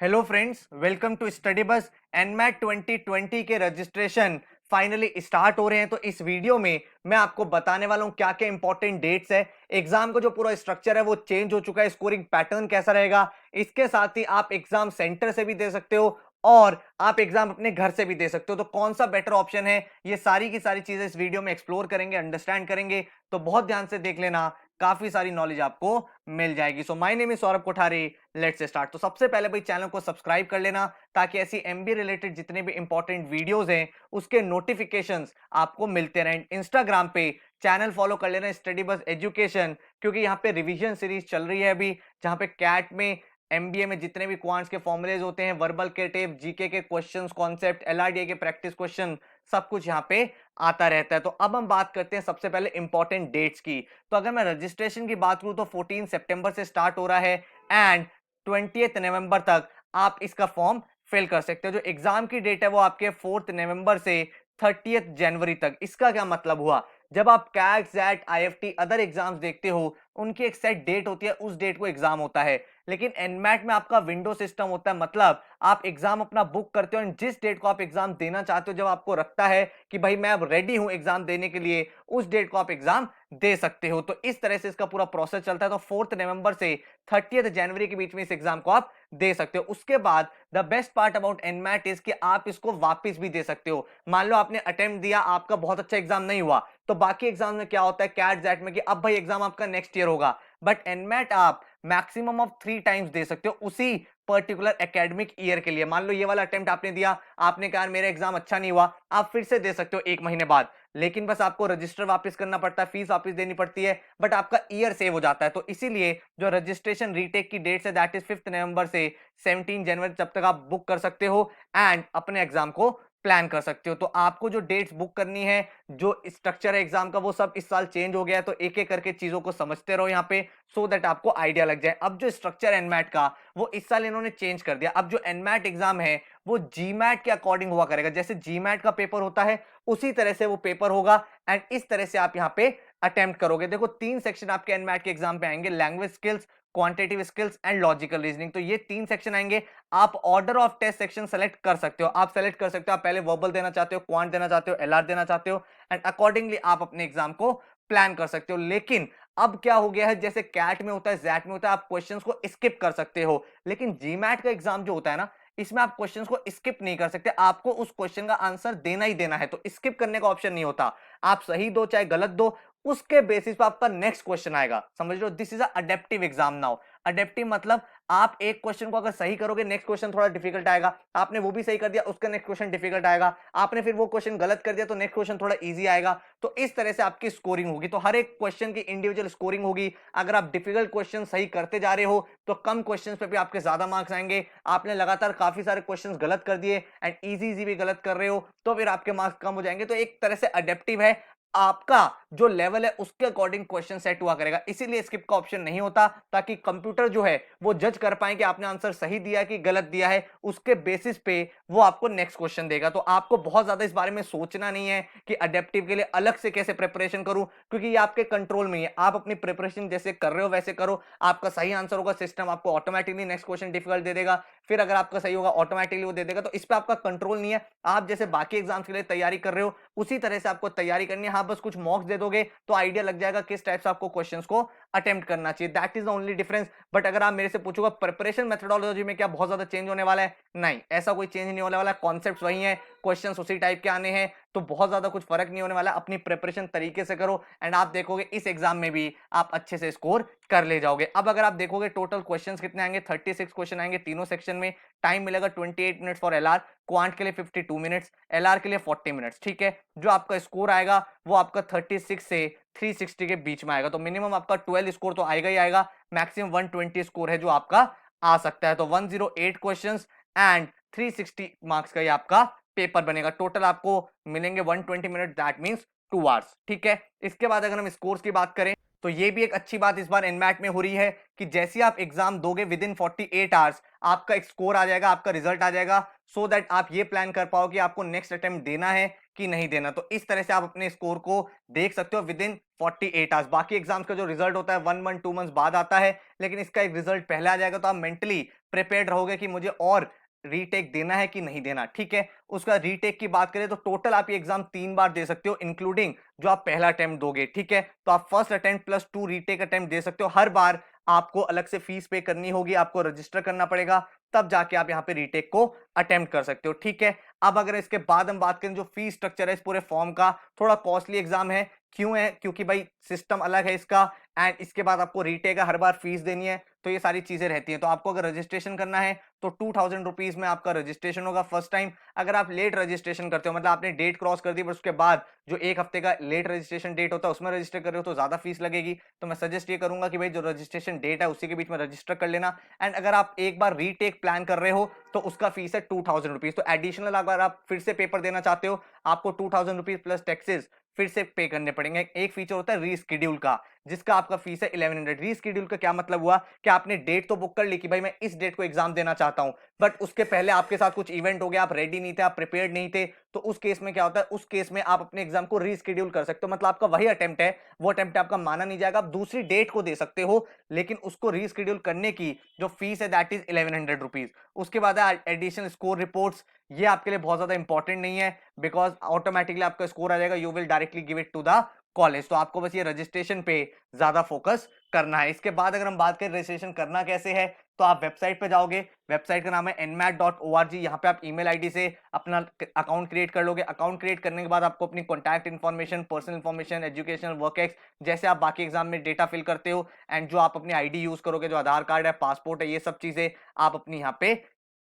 Hello friends, welcome to study bus. NMAT 2020 के registration finally start हो रहे हैं। तो इस वीडियो में मैं आपको बताने वाला हूं क्या क्या इंपॉर्टेंट डेट्स है। एग्जाम का जो पूरा स्ट्रक्चर है वो चेंज हो चुका है, स्कोरिंग पैटर्न कैसा रहेगा। इसके साथ ही आप एग्जाम सेंटर से भी दे सकते हो और आप एग्जाम अपने घर से भी दे सकते हो। तो कौन सा बेटर ऑप्शन है, ये सारी की सारी चीजें इस वीडियो में एक्सप्लोर करेंगे, अंडरस्टैंड करेंगे। तो बहुत ध्यान से देख लेना, काफी सारी नॉलेज आपको मिल जाएगी। So my name is Saurabh Kothari, let's start. तो सबसे पहले भाई चैनल को सब्सक्राइब कर लेना ताकि ऐसी एमबी रिलेटेड जितने भी इंपॉर्टेंट वीडियोस हैं उसके नोटिफिकेशंस आपको मिलते रहें। इंस्टाग्राम पे चैनल फॉलो कर लेना स्टडी बस एजुकेशन, क्योंकि यहाँ पे रिवीजन सीरीज चल रही है अभी, जहां पे कैट में एमबीए में जितने भी क्वांट्स के फॉर्मुलेज होते हैं, वर्बल के टेप, जीके के क्वेश्चंस, कॉन्सेप्ट, एलआरडीए के प्रैक्टिस क्वेश्चन, सब कुछ यहाँ पे आता रहता है। तो अब हम बात करते हैं सबसे पहले इंपॉर्टेंट डेट्स की। तो अगर मैं रजिस्ट्रेशन की बात करूं तो 14 सितंबर से स्टार्ट हो रहा है एंड 20 नवंबर तक आप इसका फॉर्म फिल कर सकते हो। जो एग्जाम की डेट है वो आपके 4 नवंबर से 30 जनवरी तक। इसका क्या मतलब हुआ, जब आप CAT, XAT, IFT, other exams देखते हो उनकी एक सेट डेट होती है, उस डेट को एग्जाम होता है। लेकिन एनमैट में आपका विंडो सिस्टम होता है, मतलब आप एग्जाम अपना बुक करते हो और जिस डेट को आप एग्जाम देना चाहते हो, जब आपको लगता है कि भाई मैं अब रेडी हूं एग्जाम देने के लिए, उस डेट को आप एग्जाम दे सकते हो। तो इस तरह से इसका पूरा प्रोसेस चलता है। तो 4 नवंबर से 30 जनवरी के बीच में इस एग्जाम को आप दे सकते हो। उसके बाद the best part about NMAT is कि आप इसको वापस भी दे सकते हो। मान लो आपने अटेम्प्ट दिया, आपका बहुत अच्छा एग्जाम नहीं हुआ, तो बाकी एग्जाम में क्या होता है कैट जैट में कि अब भाई एग्जाम आपका नेक्स्ट ईयर होगा, बट एनमैट आप मैक्सिमम ऑफ 3 टाइम्स दे सकते हो उसी पर्टिकुलर एकेडमिक ईयर के लिए। मान लो ये वाला अटेम्प्ट आपने दिया, आपने कहा मेरा एग्जाम अच्छा नहीं हुआ, आप फिर से दे सकते हो 1 महीने बाद, लेकिन बस आपको रजिस्टर वापस करना पड़ता है, फीस वापस देनी पड़ती है, बट आपका ईयर सेव हो जाता है। तो इसीलिए जो रजिस्ट्रेशन रीटेक की डेट है दैट इज 5 नवंबर से 17 जनवरी, जब तक आप बुक कर सकते हो एंड अपने एग्जाम को प्लान कर सकते हो। तो आपको जो डेट्स बुक करनी है, जो स्ट्रक्चर है एग्जाम का, वो सब इस साल चेंज हो गया है। तो एक एक करके चीजों को समझते रहो यहाँ पे, सो दैट आपको आइडिया लग जाए। अब जो स्ट्रक्चर है एनमैट का, वो इस साल इन्होंने चेंज कर दिया। अब जो एनमैट एग्जाम है वो जीमैट के अकॉर्डिंग हुआ करेगा। जैसे जीमैट का पेपर होता है उसी तरह से वो पेपर होगा एंड इस तरह से आप यहाँ पे अटेम्प्ट करोगे। देखो 3 सेक्शन आपके एनमैट के एग्जाम पे आएंगे, language skills, quantitative skills and logical reasoning. तो ये 3 सेक्शन आएंगे। आप order of test section select कर सकते हो। आप सेलेक्ट कर सकते हो आप पहले वर्बल देना चाहते हो, क्वांट देना चाहते हो, एलआर देना चाहते हो, एंड अकॉर्डिंगली आप अपने एग्जाम को प्लान कर सकते हो। लेकिन अब क्या हो गया है, जैसे कैट में होता है, जैट में होता है, आप क्वेश्चंस को स्किप कर सकते हो, लेकिन जीमैट का एग्जाम जो होता है ना, इसमें आप क्वेश्चंस को स्किप नहीं कर सकते। आपको उस क्वेश्चन का आंसर देना ही देना है, तो स्किप करने का ऑप्शन नहीं होता। आप सही दो चाहे गलत दो, उसके बेसिस पे आपका नेक्स्ट क्वेश्चन आएगा। समझ लो, this is adaptive exam now. Adaptive मतलब आप एक क्वेश्चन को अगर सही करोगे, नेक्स्ट क्वेश्चन थोड़ा डिफिकल्ट आएगा, आपने वो भी सही कर दिया, उसका नेक्स्ट क्वेश्चन डिफिकल्ट आएगा, आपने फिर वो क्वेश्चन गलत कर दिया तो नेक्स्ट क्वेश्चन थोड़ा इजी आएगा। तो इस तरह से आपकी स्कोरिंग होगी। तो हर एक क्वेश्चन की इंडिविजुअल स्कोरिंग होगी। अगर आप डिफिकल्ट क्वेश्चन सही करते जा रहे हो तो कम क्वेश्चन पे भी आपके ज्यादा मार्क्स आएंगे। आपने लगातार काफी सारे क्वेश्चन गलत कर दिए एंड इजी भी गलत कर रहे हो तो फिर आपके मार्क्स कम हो जाएंगे। तो एक तरह से अडेप्टिव है, आपका जो लेवल है उसके अकॉर्डिंग क्वेश्चन सेट हुआ करेगा। इसीलिए स्किप का ऑप्शन नहीं होता, ताकि कंप्यूटर जो है वो जज कर पाए कि आपने आंसर सही दिया है कि गलत दिया है, उसके बेसिस पे वो आपको नेक्स्ट क्वेश्चन देगा। तो आपको बहुत ज्यादा इस बारे में सोचना नहीं है कि अडेप्टिव के लिए अलग से कैसे प्रिपरेशन करूं, क्योंकि ये आपके कंट्रोल में है। आप अपनी प्रिपरेशन जैसे कर रहे हो वैसे करो, आपका सही आंसर होगा, सिस्टम आपको ऑटोमेटिकली नेक्स्ट क्वेश्चन डिफिकल्ट दे देगा, फिर अगर आपका सही होगा ऑटोमेटिकली वो दे देगा। तो इस पे आपका कंट्रोल नहीं है। आप जैसे बाकी एग्जाम्स के लिए तैयारी कर रहे हो उसी तरह से आपको तैयारी करनी है। हाँ, बस कुछ मॉक्स दे दोगे तो आइडिया लग जाएगा किस टाइप से आपको क्वेश्चंस को अटेम्प्ट करना चाहिए। That is the only difference. But अगर आप मेरे से पूछोगे प्रिपरेशन मेथोडोलॉजी में क्या बहुत ज्यादा चेंज होने वाला है, नहीं, ऐसा कोई चेंज नहीं होने वाला है। कॉन्सेप्ट्स वही हैं, क्वेश्चंस उसी टाइप के आने हैं, तो बहुत ज्यादा कुछ फर्क नहीं होने वाला। अपनी प्रिपरेशन तरीके से करो एंड आप देखोगे इस एग्जाम में भी आप अच्छे से स्कोर कर ले जाओगे। अब अगर आप देखोगे टोटल क्वेश्चंस कितने आएंगे, 36 क्वेश्चन आएंगे तीनों सेक्शन में। टाइम मिलेगा 28 मिनट्स फॉर एलआर, क्वांट के लिए 52 मिनट्स, एलआर के लिए 40 मिनट्स। ठीक है, जो आपका स्कोर आएगा वो आपका 36 से 360 के बीच में आएगा। तो मिनिमम आपका 12 स्कोर तो आएगा ही आएगा, मैक्सिमम 120 स्कोर है जो आपका आ सकता है। तो 108 क्वेश्चंस एंड 360 मार्क्स का ये आपका पेपर बनेगा। टोटल आपको मिलेंगे 120 मिनट, दैट मींस 2 आवर्स। ठीक है, इसके बाद अगर हम स्कोर्स की बात करें तो ये भी एक अच्छी बात इस बार एनमैट में हो रही है कि जैसे आप एग्जाम दोगे विद इन 48 आवर्स आपका एक स्कोर आ जाएगा, आपका रिजल्ट आ जाएगा, सो दैट आप ये प्लान कर पाओ कि आपको नेक्स्ट अटेम्प्ट देना है कि नहीं देना। तो इस तरह से आप अपने स्कोर को देख सकते हो विद इन 48 आवर्स। बाकी एग्जाम्स का जो रिजल्ट होता है 1 मंथ 2 मंथ्स बाद आता है, लेकिन इसका एक रिजल्ट पहले आ जाएगा, तो आप मेंटली प्रिपेयर्ड रहोगे कि मुझे और रीटेक देना है कि नहीं देना। ठीक है, उसका रीटेक की बात करें तो टोटल आप ये एग्जाम 3 बार दे सकते हो, इंक्लूडिंग जो आप पहला अटेम्प्ट दोगे। ठीक है, तो आप first attempt plus 2 retake attempt दे सकते हो। हर बार आपको अलग से फीस पे करनी होगी, आपको रजिस्टर करना पड़ेगा, तब जाके आप यहाँ पे रीटेक को अटेम्प्ट कर सकते हो। ठीक है, अब अगर इसके बाद हम बात करें जो फीस स्ट्रक्चर है इस पूरे फॉर्म का, थोड़ा कॉस्टली एग्जाम है। क्यों है? क्योंकि भाई सिस्टम अलग है इसका, एंड इसके बाद आपको रीटेक का हर बार फीस देनी है, तो ये सारी चीजें रहती हैं। तो आपको अगर रजिस्ट्रेशन करना है तो 2000 रुपीज में आपका रजिस्ट्रेशन होगा फर्स्ट टाइम। अगर आप लेट रजिस्ट्रेशन करते हो, मतलब आपने डेट क्रॉस कर दी पर उसके बाद जो एक हफ्ते का लेट रजिस्ट्रेशन डेट होता है उसमें रजिस्टर कर रहे हो, तो ज्यादा फीस लगेगी। तो मैं सजेस्ट ये करूंगा कि भाई जो रजिस्ट्रेशन डेट है उसी के बीच में रजिस्टर कर लेना। एंड अगर आप एक बार रीटेक प्लान कर रहे हो तो उसका फीस है 2000 रुपीज। तो एडिशनल अगर आप फिर से पेपर देना चाहते हो, आपको 2000 रुपीज प्लस टैक्सेस फिर से पे करने पड़ेंगे। एक फीचर होता है रीस्केड्यूल का, जिसका आपका फीस है 1100। रीस्केड्यूल का क्या मतलब हुआ कि आपने डेट तो बुक कर ली कि भाई मैं इस डेट को एग्जाम देना चाहता हूं, बट उसके पहले आपके साथ कुछ इवेंट हो गया, आप रेडी नहीं थे, आप प्रिपेयर्ड नहीं थे, तो उस केस में क्या होता है, उस केस में आप अपने एग्जाम को रीस्केड्यूल कर सकते हो। मतलब आपका वही अटेम्प्ट है, वो अटेम्प्ट आपका माना नहीं जाएगा, आप दूसरी डेट को दे सकते हो, लेकिन उसको रीस्केड्यूल करने की जो फीस है दैट इज 1100 रुपीज। उसके बाद है एडिशनल स्कोर रिपोर्ट्स। ये आपके लिए बहुत ज्यादा इंपॉर्टेंट नहीं है, बिकॉज ऑटोमेटिकली आपका स्कोर आ जाएगा, you will directly give it to the college. तो आपको बस ये रजिस्ट्रेशन पे ज्यादा फोकस करना है। इसके बाद अगर हम बात करें रजिस्ट्रेशन करना कैसे है, तो आप वेबसाइट पे जाओगे, वेबसाइट का नाम है nmat.org। यहाँ पे आप ईमेल आईडी से अपना अकाउंट क्रिएट कर लोगे। अकाउंट क्रिएट करने के बाद आपको अपनी contact information, personal information, educational, work ex, जैसे आप बाकी एग्जाम में डेटा फिल करते हो, एंड जो आप अपनी आईडी यूज करोगे, जो आधार कार्ड है, पासपोर्ट है, ये सब चीजें आप अपनी यहाँ पे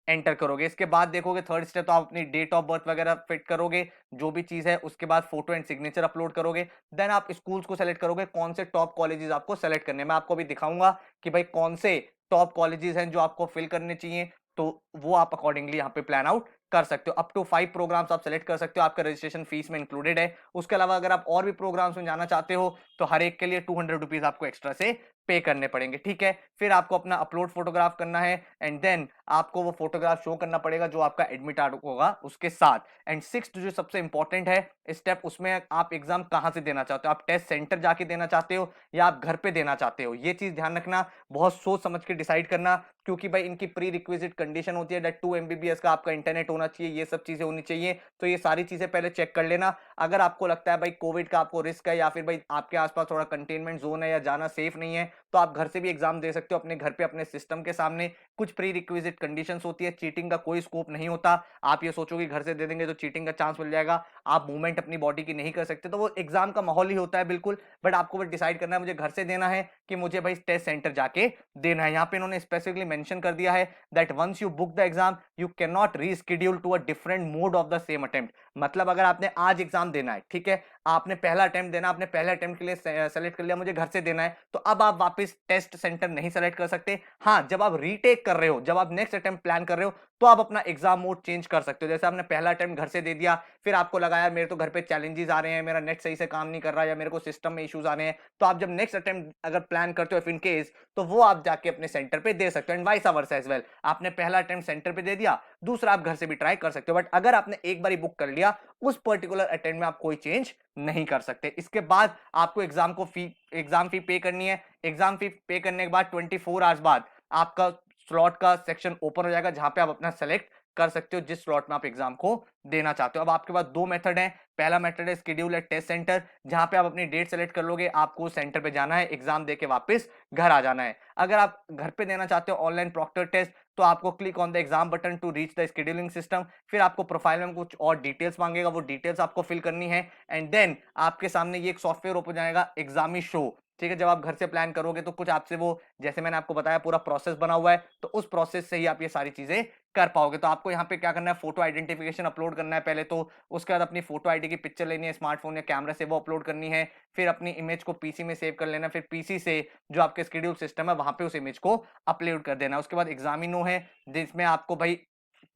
एंटर करोगे। इसके बाद देखोगे थर्ड स्टेप, तो आप अपनी डेट ऑफ बर्थ वगैरह फिट करोगे, जो भी चीज है। उसके बाद फोटो एंड सिग्नेचर अपलोड करोगे। देन आप स्कूल्स को सेलेक्ट करोगे, कौन से टॉप कॉलेजेस आपको सेलेक्ट करने। मैं आपको अभी दिखाऊंगा कि भाई कौन से टॉप कॉलेजेस हैं जो आपको फिल करने चाहिए, तो वो आप अकॉर्डिंगली यहाँ पे प्लान आउट कर सकते हो। अप टू 5 प्रोग्राम्स आप सेलेक्ट कर सकते हो, आपका रजिस्ट्रेशन फीस में इंक्लूडेड है। उसके अलावा अगर आप और भी प्रोग्राम्स में जाना चाहते हो तो हर एक के लिए 200 रुपीज आपको एक्स्ट्रा से पे करने पड़ेंगे। ठीक है, फिर आपको अपना अपलोड फोटोग्राफ करना है, एंड देन आपको वो फोटोग्राफ शो करना पड़ेगा जो आपका एडमिट कार्ड होगा उसके साथ। एंड सिक्स्थ जो सबसे इंपॉर्टेंट है स्टेप, उसमें आप एग्जाम कहां से देना चाहते हो, आप टेस्ट सेंटर जाके देना चाहते हो या आप घर पे देना चाहते हो। ये चीज ध्यान रखना, बहुत सोच समझ के डिसाइड करना, क्योंकि भाई इनकी प्री रिक्विजिट कंडीशन होती है दैट 2 MBBS का आपका इंटरनेट होना चाहिए, ये सब चीजें होनी चाहिए। तो ये सारी चीजें पहले चेक कर लेना। अगर आपको लगता है भाई कोविड का आपको रिस्क है, या फिर भाई आपके आसपास थोड़ा कंटेनमेंट जोन है या जाना सेफ नहीं है, तो आप घर से भी एग्जाम दे सकते हो अपने घर पे, अपने सिस्टम के सामने। कुछ प्री रिक्विजिट कंडीशंस होती है, चीटिंग का कोई स्कोप नहीं होता। आप ये सोचोगे घर से दे देंगे तो चीटिंग का चांस मिल जाएगा, आप मूवमेंट अपनी बॉडी की नहीं कर सकते, तो वो एग्जाम का माहौल ही होता है बिल्कुल। बट आपको बस डिसाइड करना है मुझे घर से देना है कि मुझे भाई टेस्ट सेंटर जाके देना है। यहाँ पे इन्होंने स्पेसिफिकली मेंशन कर दिया है that once you book the exam you can not reschedule to a different mode of the same attempt. मतलब अगर आपने आज एग्जाम देना है, ठीक है, आपने पहला अटेम्प्ट देना, आपने पहले अटेम्प्ट के लिए सेलेक्ट कर लिया मुझे घर से देना है, तो अब आप वापस टेस्ट सेंटर नहीं सेलेक्ट कर सकते। हाँ, जब आप रीटेक कर रहे हो, जब आप नेक्स्ट अटेम्प्ट प्लान कर रहे हो, तो आप अपना एग्जाम मोड चेंज कर सकते हो। जैसे आपने पहला अटेम्प्ट घर से दे दिया, फिर आपको लगा यार मेरे तो घर पे चैलेंजेस आ रहे हैं, मेरा नेट सही से काम नहीं कर रहा, या मेरे को सिस्टम में इश्यूज आ रहे हैं, तो आप जब नेक्स्ट अटेम्प्ट अगर प्लान करते हो इन केस, तो वो आप जाके अपने सेंटर पे दे सकते हो। And vice versa as well, आपने पहला अटेम्प्ट सेंटर पे दे दिया, दूसरा आप घर से भी ट्राई कर सकते हो। बट अगर आपने एक बार बुक कर लिया, उस पर्टिकुलर अटेम्प्ट में आप कोई चेंज नहीं कर सकते। इसके बाद आपको एग्जाम फी पे करनी है। एग्जाम फी पे करने के बाद 24 आवर्स बाद आपका स्लॉट का सेक्शन ओपन हो जाएगा, जहां पे आप अपना सेलेक्ट कर सकते हो जिस स्लॉट में आप एग्जाम को देना चाहते हो। अब आपके पास दो मेथड है। पहला मेथड है शेड्यूल एट टेस्ट सेंटर, जहां पे आप अपनी डेट सेलेक्ट कर लोगे, आपको सेंटर पे जाना है, एग्जाम देके वापस घर आ जाना है। अगर आप घर पे देना चाहते हो ऑनलाइन प्रॉक्टर टेस्ट, तो आपको click on the exam button to reach the scheduling system. फिर आपको प्रोफाइल में कुछ और डिटेल्स मांगेगा, वो डिटेल्स आपको फिल करनी है, एंड देन आपके सामने ये एक सॉफ्टवेयर ओपन हो जाएगा, एग्जामी शो। ठीक है, जब आप घर से प्लान करोगे तो कुछ आपसे वो, जैसे मैंने आपको बताया, पूरा प्रोसेस बना हुआ है, तो उस प्रोसेस से ही आप ये सारी चीजें कर पाओगे। तो आपको यहाँ पे क्या करना है, फोटो आइडेंटिफिकेशन अपलोड करना है पहले तो, उसके बाद अपनी फोटो आईडी की पिक्चर लेनी है स्मार्टफोन या कैमरा से, वो अपलोड करनी है। फिर अपनी इमेज को पीसी में सेव कर लेना, फिर पीसी से जो आपके शेड्यूल सिस्टम है वहां पे उस इमेज को अपलोड कर देना। उसके बाद एग्जामिनो है, जिसमें आपको भाई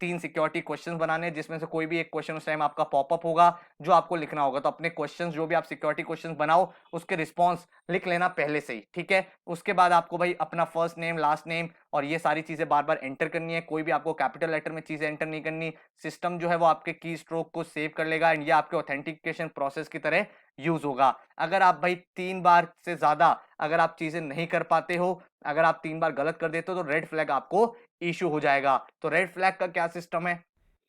3 सिक्योरिटी क्वेश्चंस बनाने हैं, जिसमें से कोई भी एक क्वेश्चन उस टाइम आपका पॉपअप होगा जो आपको लिखना होगा। तो अपने क्वेश्चंस जो भी आप सिक्योरिटी क्वेश्चंस बनाओ, उसके रिस्पॉन्स लिख लेना पहले से ही। ठीक है, उसके बाद आपको भाई अपना फर्स्ट नेम, लास्ट नेम और ये सारी चीजें बार बार एंटर करनी है, कोई भी आपको कैपिटल लेटर में चीजें एंटर नहीं करनी। सिस्टम जो है वो आपके की स्ट्रोक को सेव कर लेगा एंड ये आपके ऑथेंटिकेशन प्रोसेस की तरह यूज होगा। अगर आप भाई 3 बार से ज्यादा अगर आप चीजें नहीं कर पाते हो, अगर आप 3 बार गलत कर देते हो तो रेड फ्लैग आपको इशू हो जाएगा। तो रेड फ्लैग का क्या सिस्टम है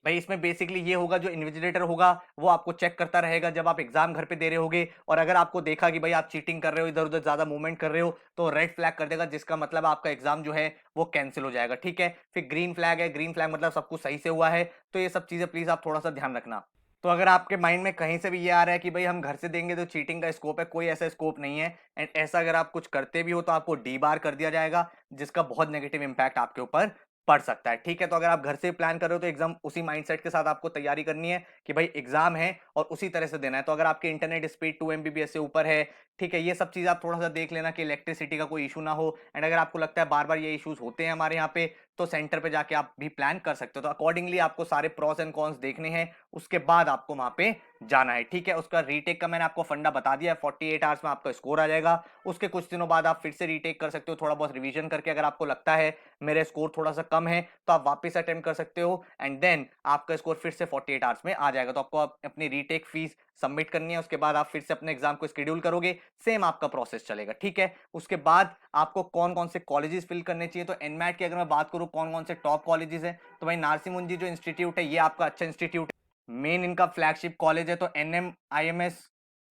भाई, इसमें बेसिकली ये होगा, जो इन्विजिलेटर होगा वो आपको चेक करता रहेगा जब आप एग्जाम घर पे दे रहे होगे, और अगर आपको देखा कि भाई आप चीटिंग कर रहे हो, इधर उधर ज्यादा मूवमेंट कर रहे हो, तो रेड फ्लैग कर देगा, जिसका मतलब आपका एग्जाम जो है वो कैंसिल हो जाएगा। ठीक है, फिर ग्रीन फ्लैग है, ग्रीन फ्लैग मतलब सब कुछ सही से हुआ है। तो ये सब चीजें प्लीज आप थोड़ा सा ध्यान रखना। तो अगर आपके माइंड में कहीं से भी ये आ रहा है कि भाई हम घर से देंगे तो चीटिंग का स्कोप है, कोई ऐसा स्कोप नहीं है। एंड ऐसा अगर आप कुछ करते भी हो तो आपको डी बार कर दिया जाएगा, जिसका बहुत नेगेटिव इंपैक्ट आपके ऊपर पड़ सकता है। ठीक है, तो अगर आप घर से प्लान कर रहे हो तो एग्जाम उसी माइंडसेट के साथ आपको तैयारी करनी है कि भाई एग्जाम है और उसी तरह से देना है। तो अगर आपके इंटरनेट स्पीड 2 MBPS से ऊपर है, ठीक है, ये सब चीज आप थोड़ा सा देख लेना कि इलेक्ट्रिसिटी का कोई इशू ना हो। एंड अगर आपको लगता है बार बार ये इश्यूज होते हैं हमारे यहाँ पे, तो सेंटर पे जाके आप भी प्लान कर सकते हो। तो अकॉर्डिंगली आपको सारे प्रॉस एंड कॉन्स देखने हैं, उसके बाद आपको वहां पे जाना है। ठीक है, उसका रीटेक का मैंने आपको फंडा बता दिया है, 48 आवर्स में आपका स्कोर आ जाएगा। उसके कुछ दिनों बाद आप फिर से रीटेक कर सकते हो, थोड़ा बहुत रिवीजन करके। अगर आपको लगता है मेरे स्कोर थोड़ा सा कम है तो आप वापस अटेम्प्ट कर सकते हो, एंड देन आपका स्कोर फिर से 48 आवर्स में आ जाएगा। तो आपको अपनी रीटेक फीस सबमिट करनी है, उसके बाद आप फिर से अपने एग्जाम को शेड्यूल करोगे, सेम आपका प्रोसेस चलेगा। ठीक है, उसके बाद आपको कौन कौन से कॉलेजेस फिल करने चाहिए, तो एनमैट की अगर मैं बात करूं कौन कौन से टॉप कॉलेजेस हैं, तो भाई नारसी मुंजी जो इंस्टीट्यूट है ये आपका अच्छा इंस्टीट्यूट है, मेन इनका फ्लैगशिप कॉलेज है। तो NMIMS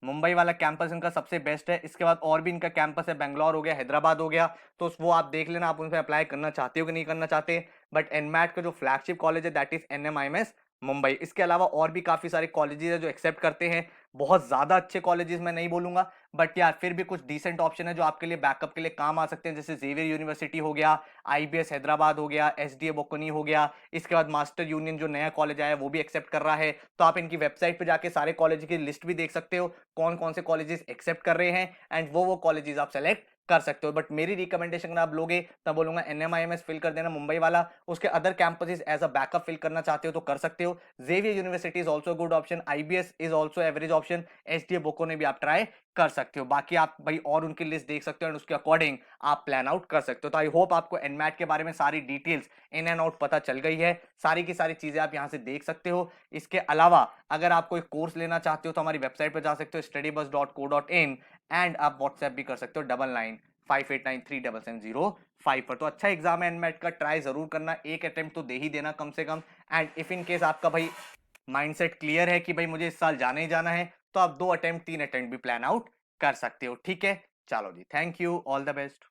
मुंबई वाला कैंपस इनका सबसे बेस्ट है। इसके बाद और भी इनका कैंपस है, बेंगलोर हो गया, हैदराबाद हो गया, तो वो आप देख लेना, आप उन पर अप्लाई करना चाहते हो कि नहीं करना चाहते। बट एनमैट का जो फ्लैगशिप कॉलेज है दैट इज NMIMS मुंबई। इसके अलावा और भी काफी सारे कॉलेजेस है जो एक्सेप्ट करते हैं, बहुत ज्यादा अच्छे कॉलेजेस मैं नहीं बोलूंगा, बट यार फिर भी कुछ डिसेंट ऑप्शन है जो आपके लिए बैकअप के लिए काम आ सकते हैं, जैसे जेवियर यूनिवर्सिटी हो गया, IBS हैदराबाद हो गया, SDA बोकोनी हो गया। इसके बाद मास्टर यूनियन जो नया कॉलेज आया है वो भी एक्सेप्ट कर रहा है, तो आप इनकी वेबसाइट पे जाके सारे कॉलेज की लिस्ट भी देख सकते हो, कौन कौन से कॉलेजेस एक्सेप्ट कर रहे हैं, एंड वो कॉलेजेस आप सेलेक्ट कर सकते हो। बट मेरी रिकमेंडेशन अगर आप लोगे तब बोलूंगा NMIMS फिल कर देना मुंबई वाला। उसके other campuses as a backup fill करना चाहते हो तो कर सकते हो। Xavier university is also good option, IBS is also average option, SDA Bocconi ने भी आप ट्राई कर सकते हो। बाकी आप भाई और उनकी लिस्ट देख सकते हो, एंड उसके अकॉर्डिंग आप प्लान आउट कर सकते हो। तो आई होप आपको एनमैट के बारे में सारी डिटेल्स इन एंड आउट पता चल गई है, सारी की सारी चीजें आप यहां से देख सकते हो। इसके अलावा अगर आप कोई कोर्स लेना चाहते हो तो हमारी वेबसाइट पर जा सकते हो studybus.co.in, एंड आप व्हाट्सएप भी कर सकते हो 9958937705 पर। तो अच्छा एग्जाम है एनमैट का, ट्राई जरूर करना, एक अटेम्प्ट तो दे ही देना कम से कम। एंड इफ इन केस आपका भाई माइंडसेट क्लियर है कि भाई मुझे इस साल जाना ही जाना है, तो आप 2 अटेम्प्ट 3 अटेम्प्ट भी प्लान आउट कर सकते हो। ठीक है, चलो जी, thank you, all the best.